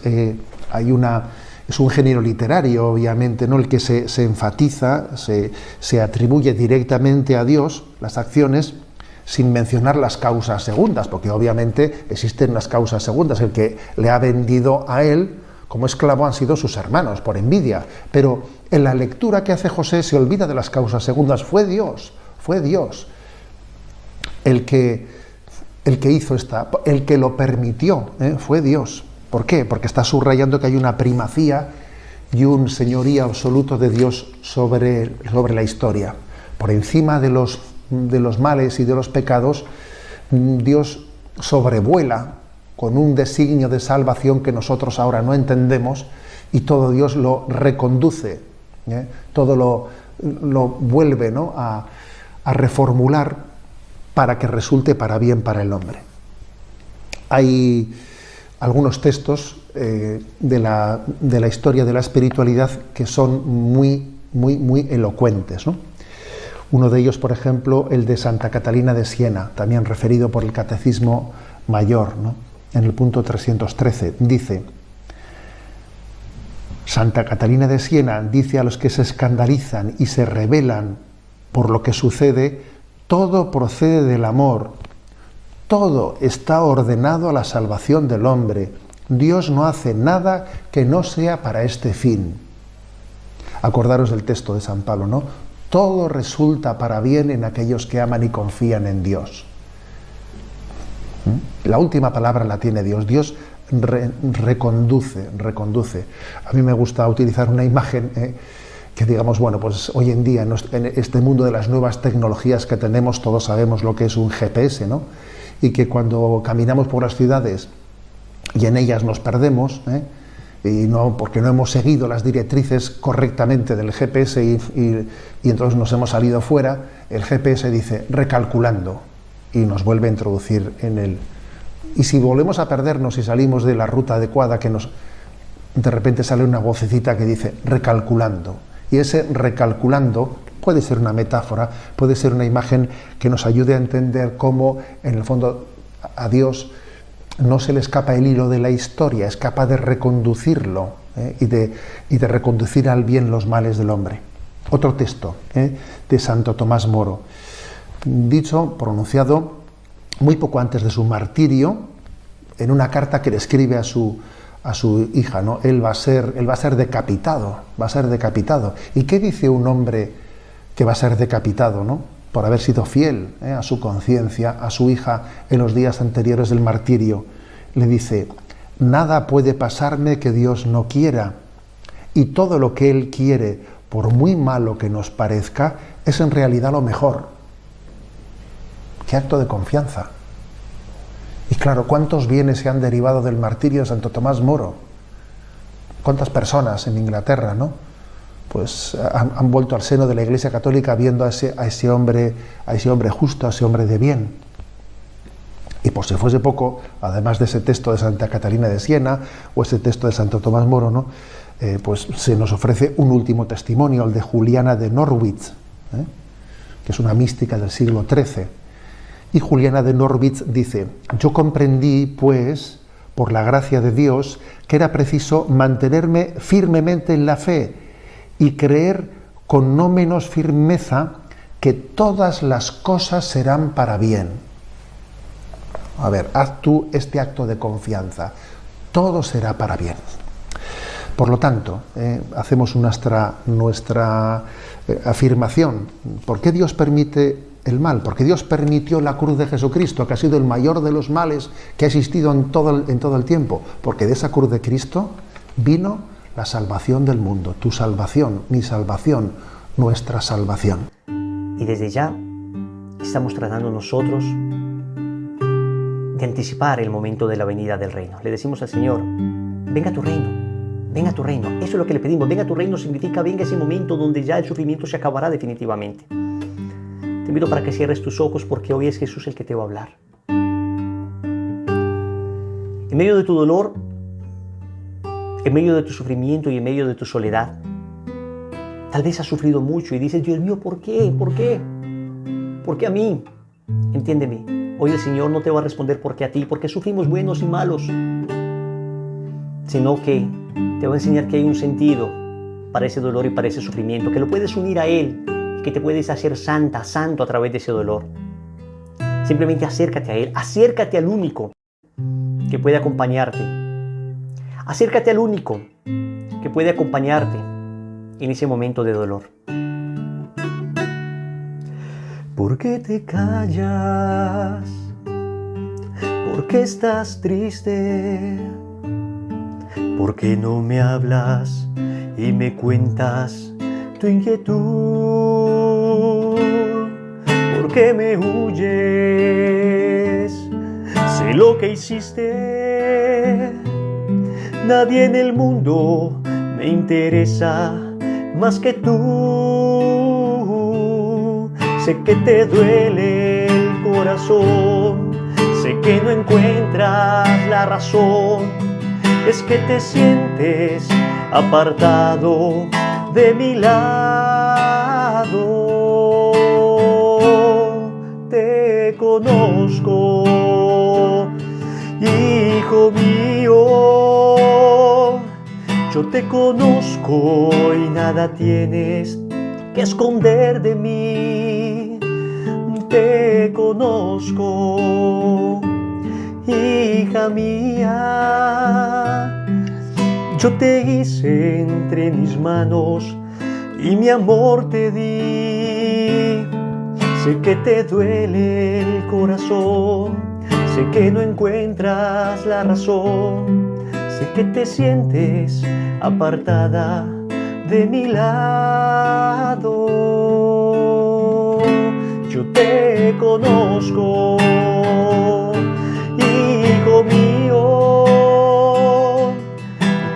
S2: un género literario, obviamente, ¿no?, el que se enfatiza, se atribuye directamente a Dios las acciones, sin mencionar las causas segundas, porque obviamente existen las causas segundas. El que le ha vendido a él como esclavo han sido sus hermanos, por envidia. Pero en la lectura que hace José se olvida de las causas segundas. Fue Dios el que hizo el que lo permitió, fue Dios. ¿Por qué? Porque está subrayando que hay una primacía y un señorío absoluto de Dios sobre la historia. Por encima de los males y de los pecados, Dios sobrevuela con un designio de salvación que nosotros ahora no entendemos, y todo Dios lo reconduce, todo lo vuelve, ¿no?, a reformular para que resulte para bien para el hombre. Hay algunos textos de la historia de la espiritualidad que son muy, muy, muy elocuentes, ¿no? Uno de ellos, por ejemplo, el de Santa Catalina de Siena, también referido por el Catecismo Mayor, ¿no?, en el punto 313, dice: Santa Catalina de Siena dice a los que se escandalizan y se rebelan por lo que sucede: todo procede del amor, todo está ordenado a la salvación del hombre, Dios no hace nada que no sea para este fin. Acordaros del texto de San Pablo, ¿no? Todo resulta para bien en aquellos que aman y confían en Dios. La última palabra la tiene Dios. Dios reconduce. A mí me gusta utilizar una imagen que digamos, bueno, pues hoy en día, en este mundo de las nuevas tecnologías que tenemos, todos sabemos lo que es un GPS, ¿no? Y que cuando caminamos por las ciudades y en ellas nos perdemos, y no, porque no hemos seguido las directrices correctamente del GPS y entonces nos hemos salido fuera, el GPS dice recalculando y nos vuelve a introducir en el... Y si volvemos a perdernos y salimos de la ruta adecuada, de repente sale una vocecita que dice recalculando. Y ese recalculando puede ser una metáfora, puede ser una imagen que nos ayude a entender cómo, en el fondo, a Dios no se le escapa el hilo de la historia, es capaz de reconducirlo y de reconducir al bien los males del hombre. Otro texto de Santo Tomás Moro, pronunciado muy poco antes de su martirio, en una carta que le escribe a su hija, ¿no? Él va a ser decapitado, ¿Y qué dice un hombre que va a ser decapitado, ¿no? Por haber sido fiel a su conciencia, a su hija en los días anteriores del martirio? Le dice: nada puede pasarme que Dios no quiera, y todo lo que Él quiere, por muy malo que nos parezca, es en realidad lo mejor. ¡Qué acto de confianza! Y claro, ¿cuántos bienes se han derivado del martirio de Santo Tomás Moro? ¿Cuántas personas en Inglaterra, ¿no? Pues han vuelto al seno de la Iglesia Católica viendo a ese hombre justo, a ese hombre de bien. Y por si fuese poco, además de ese texto de Santa Catalina de Siena o ese texto de Santo Tomás Moro, ¿no? Pues se nos ofrece un último testimonio, el de Juliana de Norwich, que es una mística del siglo XIII. Y Juliana de Norwich dice: yo comprendí, pues, por la gracia de Dios, que era preciso mantenerme firmemente en la fe y creer con no menos firmeza que todas las cosas serán para bien. A ver, haz tú este acto de confianza. Todo será para bien. Por lo tanto, hacemos nuestra afirmación. ¿Por qué Dios permite el mal? Porque Dios permitió la cruz de Jesucristo, que ha sido el mayor de los males que ha existido en todo el tiempo. Porque de esa cruz de Cristo vino la salvación del mundo. Tu salvación, mi salvación, nuestra salvación.
S1: Y desde ya estamos tratando nosotros de anticipar el momento de la venida del reino. Le decimos al Señor: venga tu reino. Venga tu reino. Eso es lo que le pedimos. Venga tu reino significa venga ese momento donde ya el sufrimiento se acabará definitivamente. Te invito para que cierres tus ojos, porque hoy es Jesús el que te va a hablar. En medio de tu dolor, en medio de tu sufrimiento y en medio de tu soledad, tal vez has sufrido mucho y dices: Dios mío, ¿por qué? ¿Por qué? ¿Por qué a mí? Entiéndeme, hoy el Señor no te va a responder por qué a ti, porque sufrimos buenos y malos, sino que te va a enseñar que hay un sentido para ese dolor y para ese sufrimiento, que lo puedes unir a Él, que te puedes hacer santo a través de ese dolor. Simplemente acércate a Él, acércate al único que puede acompañarte. Acércate al único que puede acompañarte en ese momento de dolor. ¿Por qué te callas? ¿Por qué estás triste? ¿Por qué no me hablas y me cuentas tu inquietud? ¿Por qué me huyes? Sé lo que hiciste. Nadie en el mundo me interesa más que tú. Sé que te duele el corazón, sé que no encuentras la razón. Es que te sientes apartado de mi lado. Te conozco, hijo mío. Yo te conozco y nada tienes que esconder de mí. Te conozco, hija mía. Yo te hice entre mis manos y mi amor te di. Sé que te duele el corazón, sé que no encuentras la razón, sé que te sientes apartada de mi lado. Yo te conozco, hijo mío,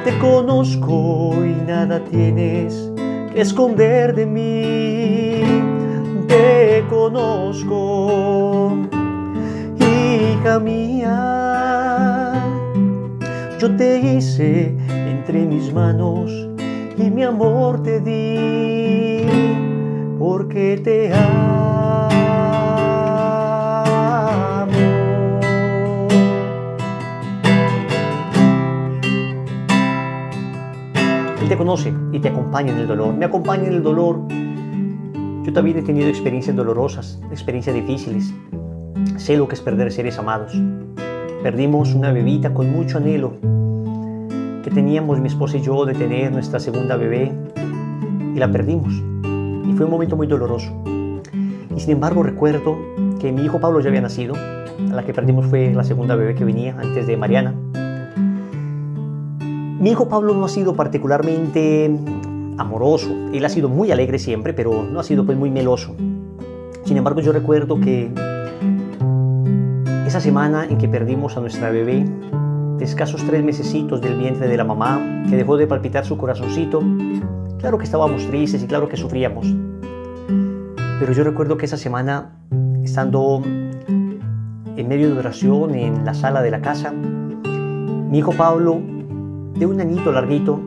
S1: te conozco y nada tienes que esconder de mí. Te conozco, hija mía, yo te hice entre mis manos y mi amor te di, porque te amo. Él te conoce y te acompaña en el dolor. Me acompaña en el dolor. Yo también he tenido experiencias dolorosas, experiencias difíciles. Sé lo que es perder seres amados. Perdimos una bebita con mucho anhelo que teníamos mi esposa y yo de tener nuestra segunda bebé, y la perdimos. Y fue un momento muy doloroso. Y sin embargo recuerdo que mi hijo Pablo ya había nacido. A la que perdimos fue la segunda bebé que venía antes de Mariana. Mi hijo Pablo no ha sido particularmente amoroso. Él ha sido muy alegre siempre, pero no ha sido pues muy meloso. Sin embargo, yo recuerdo que esa semana en que perdimos a nuestra bebé, de escasos 3 mesecitos del vientre de la mamá, que dejó de palpitar su corazoncito, claro que estábamos tristes y claro que sufríamos. Pero yo recuerdo que esa semana, estando en medio de oración en la sala de la casa, mi hijo Pablo, de un añito larguito,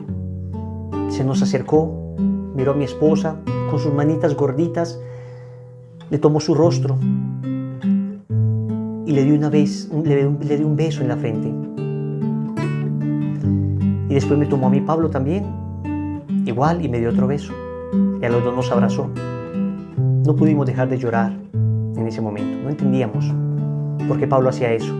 S1: se nos acercó, miró a mi esposa, con sus manitas gorditas, le tomó su rostro y le dio un beso en la frente. Y después me tomó a mí Pablo también, igual, y me dio otro beso. Y a los dos nos abrazó. No pudimos dejar de llorar en ese momento. No entendíamos por qué Pablo hacía eso.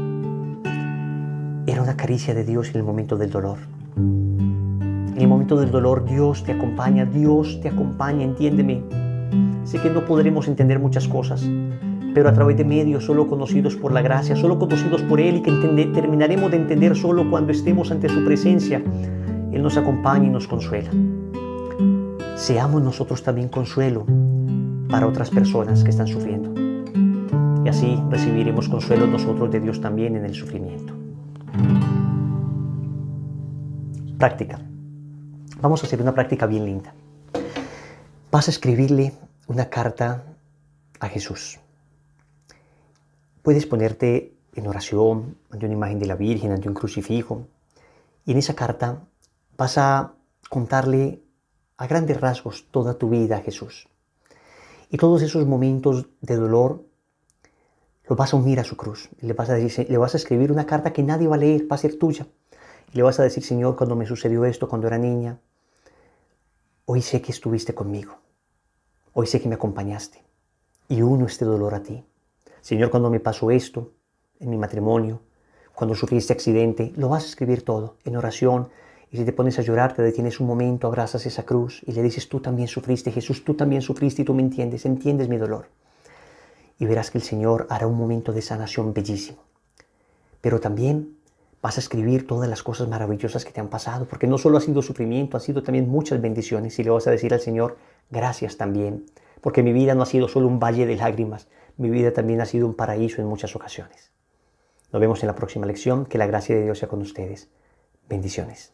S1: Era una caricia de Dios en el momento del dolor. En el momento del dolor Dios te acompaña, entiéndeme. Sé que no podremos entender muchas cosas, pero a través de medios solo conocidos por la gracia, solo conocidos por Él, y que terminaremos de entender solo cuando estemos ante su presencia, Él nos acompaña y nos consuela. Seamos nosotros también consuelo para otras personas que están sufriendo. Y así recibiremos consuelo nosotros de Dios también en el sufrimiento. Práctica. Vamos a hacer una práctica bien linda. Vas a escribirle una carta a Jesús. Puedes ponerte en oración ante una imagen de la Virgen, ante un crucifijo. Y en esa carta vas a contarle a grandes rasgos toda tu vida a Jesús. Y todos esos momentos de dolor los vas a unir a su cruz. Le vas a escribir una carta que nadie va a leer, va a ser tuya. Y le vas a decir: Señor, cuando me sucedió esto, cuando era niña, hoy sé que estuviste conmigo. Hoy sé que me acompañaste. Y uno este dolor a ti. Señor, cuando me pasó esto en mi matrimonio, cuando sufrí este accidente, lo vas a escribir todo en oración. Y si te pones a llorar, te detienes un momento, abrazas esa cruz y le dices: tú también sufriste, Jesús, tú también sufriste y tú me entiendes mi dolor. Y verás que el Señor hará un momento de sanación bellísimo. Pero también vas a escribir todas las cosas maravillosas que te han pasado, porque no solo ha sido sufrimiento, han sido también muchas bendiciones. Y le vas a decir al Señor: gracias también, porque mi vida no ha sido solo un valle de lágrimas, mi vida también ha sido un paraíso en muchas ocasiones. Nos vemos en la próxima lección. Que la gracia de Dios sea con ustedes. Bendiciones.